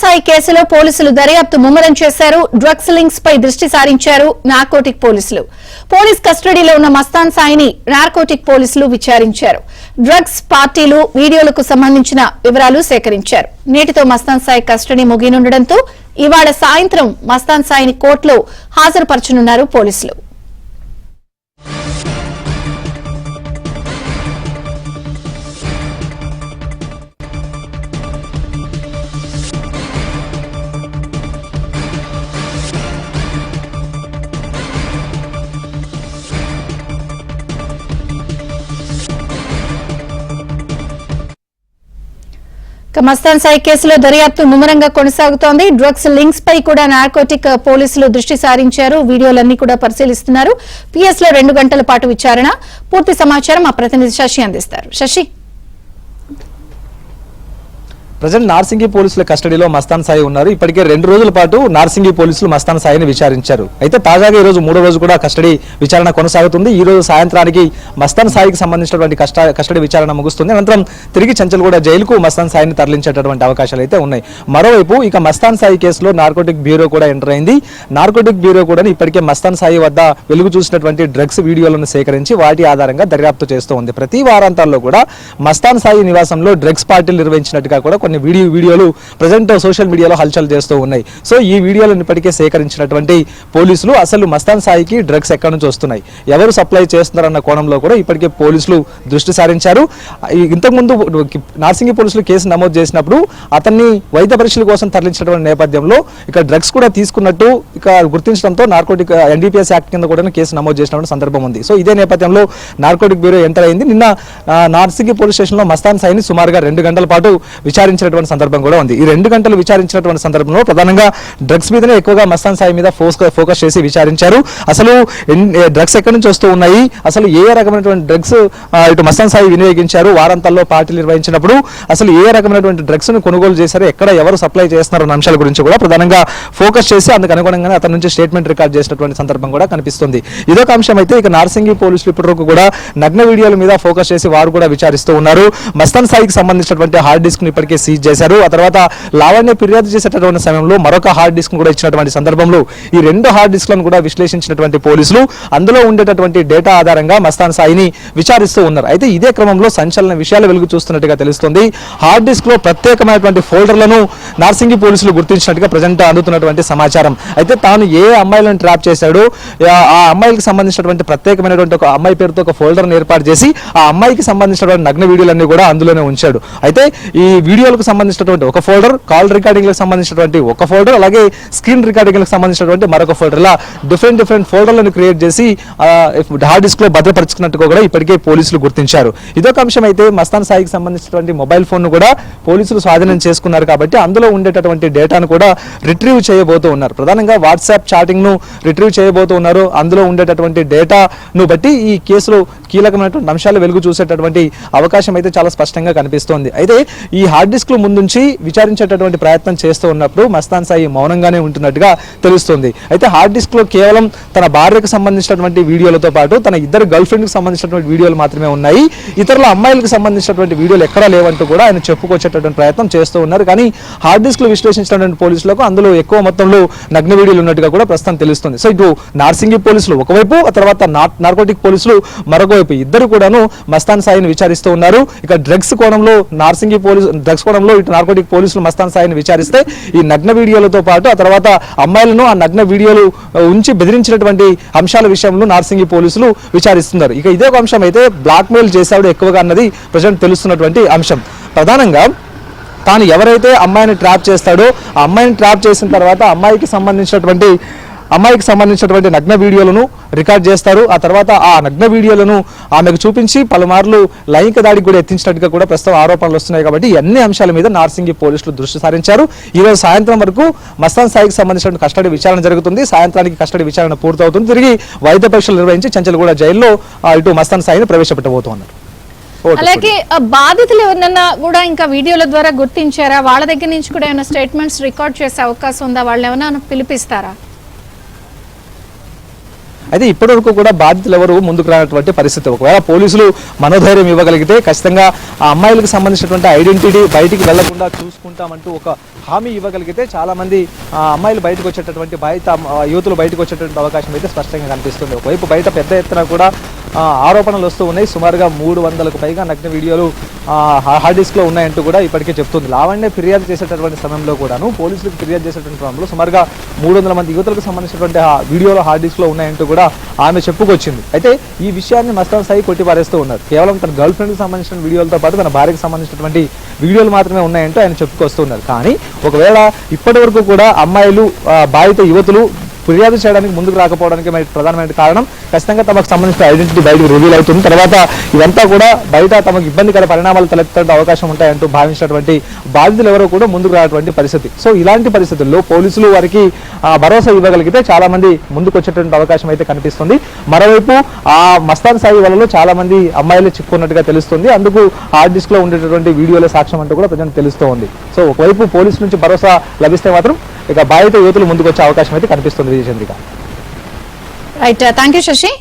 సాయి కేసులో పోలీసులు దర్యాప్తు ముమ్మరం చేశారు. డ్రగ్స్ లింక్స్ పై దృష్టి సారించారు నార్కోటిక్ పోలీసులు. పోలీస్ కస్టడీలో ఉన్న మస్తాన్ సాయిని నార్కోటిక్ పోలీసులు విచారించారు. డ్రగ్స్ పార్టీలు వీడియోలకు సంబంధించిన వివరాలు సేకరించారు. నేటితో మస్తాన్ సాయి కస్టడీ ముగియనుండటంతో ఇవాళ సాయంత్రం మస్తాన్ సాయిని కోర్టులో హాజరుపరచనున్నారు పోలీసులు. మస్తాన్ సాయి కేసులో దర్యాప్తు ముమ్మరంగా కొనసాగుతోంది. డ్రగ్స్ లింక్స్ పై కూడా నార్కోటిక్ పోలీసులు దృష్టి సారించారు. వీడియోలన్నీ కూడా పరిశీలిస్తున్నారు. పిఎస్ లో 2 గంటల పాటు విచారణ. పూర్తి సమాచారం మా ప్రతినిధి శశి అందిస్తారు. శశి, ప్రజెంట్ నార్సింగి పోలీసుల కస్టడీలో మస్తాన్ సాయి ఉన్నారు. ఇప్పటికే 2 రోజుల పాటు నార్సింగి పోలీసులు మస్తాన్ సాయిని విచారించారు. అయితే తాజాగా ఈ రోజు 3వ రోజు కూడా కస్టడీ విచారణ కొనసాగుతుంది. ఈ రోజు సాయంత్రానికి మస్తాన్ సాయికి సంబంధించినటువంటి కస్టడీ విచారణ ముగుస్తుంది. అనంతరం తిరిగి చంచల్గూడ జైలుకు మస్తాన్ సాయిని తరలించేటటువంటి అవకాశాలు అయితే ఉన్నాయి. మరోవైపు ఇక మస్తాన్ సాయి కేసులో నార్కోటిక్ బ్యూరో కూడా ఎంటర్ అయింది. నార్కోటిక్ బ్యూరో కూడా ఇప్పటికే మస్తాన్ సాయి వద్ద వెలుగు చూసినటువంటి డ్రగ్స్ వీడియోలను సేకరించి వాటి ఆధారంగా దర్యాప్తు చేస్తూ ఉంది. ప్రతి వారాంతాల్లో కూడా మస్తాన్ సాయి నివాసంలో డ్రగ్స్ పార్టీలు నిర్వహించినట్టుగా కూడా కొన్ని వీడియోలు ప్రజెంట్ సోషల్ మీడియాలో హల్చల్ చేస్తూ ఉన్నాయి. సో ఈ వీడియోలను ఇప్పటికే సేకరించినటువంటి పోలీసులు అసలు మస్తాన్ సాయికి డ్రగ్స్ ఎక్కడి నుంచి వస్తున్నాయి, ఎవరు సప్లై చేస్తున్నారన్న కోణంలో కూడా ఇప్పటికే పోలీసులు దృష్టి సారించారు. ఇంతకుముందు నార్సింగి పోలీసులు కేసు నమోదు చేసినప్పుడు అతన్ని వైద్య పరీక్షల కోసం తరలించినటువంటి నేపథ్యంలో ఇక డ్రగ్స్ కూడా తీసుకున్నట్టు ఇక గుర్తించడంతో నార్కోటిక్ ఎన్డీపీఎస్ యాక్ట్ కింద కూడా కేసు నమోదు చేసినటువంటి సందర్భం ఉంది. సో ఇదే నేపథ్యంలో నార్కోటిక్ బ్యూరో ఎంటర్ అయింది. నిన్న నార్సింగి పోలీస్ స్టేషన్లో మస్తాన్ సాయిని సుమారుగా 2 గంటల పాటు విచారించినటువంటి సందర్భం కూడా ఉంది. ఈ 2 గంటలు విచారించినటువంటి సందర్భంలో ప్రధానంగా డ్రగ్స్ మీదనే ఎక్కువగా మస్తాన్ సాయి మీద ఫోకస్ చేసి విచారించారు. అసలు డ్రగ్స్ ఎక్కడి నుంచి వస్తూ ఉన్నాయి, అసలు ఏ రకమైనటువంటి డ్రగ్స్ ఇటు మస్తాన్ సాయి వినియోగించారు, వారాంతాల్లో పార్టీలు నిర్వహించినప్పుడు అసలు ఏ రకమైనటువంటి డ్రగ్స్ ను కొనుగోలు చేశారు, ఎక్కడ ఎవరు సప్లై చేస్తున్నారు అన్న అంశాల గురించి కూడా ప్రధానంగా ఫోకస్ చేసి అందుకు అనుగుణంగానే అతని నుంచి స్టేట్మెంట్ రికార్డ్ చేసినటువంటి సందర్భం కూడా కనిపిస్తుంది. ఇదొక అంశం అయితే ఇక నార్సింగి పోలీసులు ఇప్పటివరకు కూడా నగ్న వీడియోల మీద ఫోకస్ చేసి వారు కూడా విచారిస్తూ ఉన్నారు. మస్తాన్ సాయికి సంబంధించినటువంటి హార్డ్ డిస్క్ ను ఇప్పటికే సీజ్ చేశారు. ఆ తర్వాత లావణ్య ఫిర్యాదు చేసేటటువంటి సమయంలో మరొక హార్డ్ డిస్క్ కూడా ఇచ్చినటువంటి సందర్భంలో ఈ 2 హార్డ్ డిస్క్లను కూడా విశ్లేషించినటువంటి పోలీసులు అందులో ఉండేటటువంటి డేటా ఆధారంగా మస్తాన్ సాయిని విచారిస్తూ ఉన్నారు. అయితే ఇదే క్రమంలో సంచలన విషయాలు వెలుగు చూస్తున్నట్టుగా తెలుస్తుంది. హార్డ్ డిస్క్ లో ప్రత్యేకమైనటువంటి ఫోల్డర్లను నార్సింగి పోలీసులు గుర్తించినట్టుగా ప్రజెంట్ అందుతున్నటువంటి సమాచారం. అయితే తాను ఏ అమ్మాయిలను ట్రాప్ చేశాడో ఆ అమ్మాయికి సంబంధించినటువంటి ప్రత్యేకమైనటువంటి ఒక అమ్మాయి పేరుతో ఒక ఫోల్డర్ను ఏర్పాటు చేసి ఆ అమ్మాయికి సంబంధించినటువంటి నగ్న వీడియోలన్నీ కూడా అందులోనే ఉంచాడు. అయితే ఈ వీడియోలకు సంబంధించినటువంటి ఒక ఫోల్డర్, కాల్ రికార్డింగ్లకు సంబంధించినటువంటి ఒక ఫోల్డర్, అలాగే స్క్రీన్ రికార్డింగ్లకు సంబంధించినటువంటి మరొక ఫోల్డర్, ఇలా డిఫరెంట్ ఫోల్డర్లను క్రియేట్ చేసి హార్డ్ డిస్క్ లో భద్రపరుచుకున్నట్టుగా కూడా ఇప్పటికే పోలీసులు గుర్తించారు. ఇదొక అంశం అయితే మస్తాన్ సాయికి సంబంధించినటువంటి మొబైల్ ఫోన్ ను కూడా పోలీసులు స్వాధీనం చేసుకున్నారు. కాబట్టి అందులో ఉండేటటువంటి డేటాను కూడా రిట్రీవ్ చేయబోతూ ఉన్నారు. ప్రధానంగా వాట్సాప్ చాటింగ్ ను రిట్రీవ్ చేయబోతూ ఉన్నారు. అందులో ఉండేటటువంటి డేటాను బట్టి ఈ కేసులో కీలకమైనటువంటి అంశాలు వెలుగు చూసేటటువంటి అవకాశం అయితే చాలా స్పష్టంగా కనిపిస్తోంది. అయితే ఈ హార్డ్ డిస్క్ లో ముందుంచి విచారించేటటువంటి ప్రయత్నం చేస్తూ ఉన్నప్పుడు మస్తాన్ సాయి మౌనంగానే ఉంటున్నట్టుగా తెలుస్తుంది. అయితే హార్డ్ డిస్క్ లో కేవలం తన భార్యకు సంబంధించినటువంటి వీడియోలతో పాటు తన ఇద్దరు గర్ల్ ఫ్రెండ్ కి సంబంధించినటువంటి వీడియోలు మాత్రమే ఉన్నాయి. ఇతరుల అమ్మాయిలకు సంబంధించినటువంటి వీడియోలు ఎక్కడా లేవంటూ కూడా ఆయన చెప్పుకొచ్చేటటువంటి ప్రయత్నం చేస్తూ ఉన్నారు. కానీ హార్డ్ డిస్క్ లో విశ్లేషించినటువంటి పోలీసులకు అందులో ఎక్కువ మొత్తంలో నగ్న వీడియోలు ఉన్నట్టుగా కూడా ప్రస్తుతం తెలుస్తుంది. సో ఇటు నార్సింగి పోలీసులు ఒకవైపు, ఆ తర్వాత నార్కోటిక్ పోలీసులు మరొక వైపు, ఇద్దరు కూడాను మస్తాన్ సాయిని విచారిస్తూ ఉన్నారు. ఇక డ్రగ్స్ కోణంలో ఇటు నార్కోటిక్ పోలీసులు మస్తాన్ సాయిని విచారిస్తే ఈ నగ్న వీడియోలతో పాటు ఆ తర్వాత అమ్మాయిలను ఆ నగ్న వీడియోలు ఉంచి బెదిరించినటువంటి అంశాల విషయంలో నార్సింగి పోలీసులు విచారిస్తున్నారు. ఇక ఇదే ఒక అంశం అయితే బ్లాక్ మెయిల్ చేశాడు ఎక్కువగా అన్నది ప్రజెంట్ తెలుస్తున్నటువంటి అంశం. ప్రధానంగా తాను ఎవరైతే అమ్మాయిని ట్రాప్ చేస్తాడో ఆ అమ్మాయిని ట్రాప్ చేసిన తర్వాత అమ్మాయికి సంబంధించినటువంటి నగ్న వీడియోలను రికార్డ్ చేస్తారు. ఆ తర్వాత ఆ నగ్న వీడియోలను ఆమెకు చూపించి పలుమార్లు లైంగిక దాడికి కూడా ఎత్తించినట్టుగా కూడా ప్రస్తుతం ఆరోపణలు వస్తున్నాయి. కాబట్టి అన్ని అంశాల మీద నార్సింగి పోలీసులు దృష్టి సారించారు. ఈ రోజు సాయంత్రం వరకు మస్తాన్ సాయికి సంబంధించిన కస్టడీ విచారణ జరుగుతుంది. సాయంత్రానికి కస్టడీ విచారణ పూర్తవుతుంది. తిరిగి వైద్య పరీక్షలు నిర్వహించి చంచల్గూడ జైల్లో ఇటు మస్తాన్ సాయిని ప్రవేశపెట్టబోతున్నారు. అలాగే బాధితులు ఎవరినన్నా కూడా ఇంకా వీడియోల ద్వారా గుర్తించారా? వాళ్ళ దగ్గర నుంచి కూడా ఏమైనా స్టేట్మెంట్స్ రికార్డ్ చేసే అవకాశం ఉందా? వాళ్ళు ఏమైనా పిలిపిస్తారా? అయితే ఇప్పటివరకు కూడా బాధితులు ఎవరు ముందుకు రానటువంటి పరిస్థితి. ఒకవేళ పోలీసులు మనోధైర్యం ఇవ్వగలిగితే ఖచ్చితంగా ఆ అమ్మాయిలకు సంబంధించినటువంటి ఐడెంటిటీ బయటికి వెళ్లకుండా చూసుకుంటామంటూ ఒక హామీ ఇవ్వగలిగితే చాలా మంది అమ్మాయిలు బయటకు వచ్చేటటువంటి యువతులు బయటకు వచ్చేటటువంటి అవకాశం అయితే స్పష్టంగా కనిపిస్తుంది. ఒకవైపు బయట పెద్ద ఎత్తున కూడా ఆరోపణలు వస్తూ ఉన్నాయి. సుమారుగా 300కు పైగా నగ్న వీడియోలు హార్డ్ డిస్క్ లో ఉన్నాయంటూ కూడా ఇప్పటికే చెప్తుంది. లావణ్య ఫిర్యాదు చేసేటటువంటి సమయంలో కూడాను పోలీసులకు ఫిర్యాదు చేసేటువంటి సమయంలో సుమారుగా 300 మంది యువతులకు సంబంధించినటువంటి వీడియోలు హార్డ్ డిస్క్ లో ఉన్నాయంటూ కూడా ఆమె చెప్పుకొచ్చింది. అయితే ఈ విషయాన్ని మస్తాన్ సాయి కొట్టిపారేస్తూ ఉన్నారు. కేవలం తన గర్ల్ ఫ్రెండ్ కి సంబంధించిన వీడియోలతో పాటు తన భార్యకు సంబంధించినటువంటి వీడియోలు మాత్రమే ఉన్నాయంటూ ఆయన చెప్పుకొస్తున్నారు. కానీ ఒకవేళ ఇప్పటి వరకు కూడా అమ్మాయిలు బాధిత యువతులు ఫిర్యాదు చేయడానికి ముందుకు రాకపోవడానికి ప్రధానమైన కారణం ఖచ్చితంగా తమకు సంబంధించిన ఐడెంటిటీ బయటకు రివీల్ అవుతుంది. తర్వాత ఇదంతా కూడా బయట తమకు ఇబ్బందికర పరిణామాలు తలెత్తే అవకాశం ఉంటాయంటూ భావించినటువంటి బాధితులు ఎవరో కూడా ముందుకు రానటువంటి పరిస్థితి. సో ఇలాంటి పరిస్థితుల్లో పోలీసులు వారికి భరోసా ఇవ్వగలిగితే చాలా మంది ముందుకు వచ్చేటువంటి అవకాశం అయితే కనిపిస్తుంది. మరోవైపు ఆ మస్తాన్ సాయి వలలో చాలా మంది అమ్మాయిలు చిక్కున్నట్టుగా తెలుస్తుంది. అందుకు హార్డ్ డిస్క్ లో ఉండేటటువంటి వీడియోల సాక్ష్యం అంటూ కూడా ప్రజలకు తెలుస్తూ ఉంది. సో ఒకవైపు పోలీసు నుంచి భరోసా లభిస్తే మాత్రం ఇక బాధిత యువతులు ముందుకు వచ్చే అవకాశం అయితే కనిపిస్తుంది. Vijayachandrika. Right, thank you Shashi.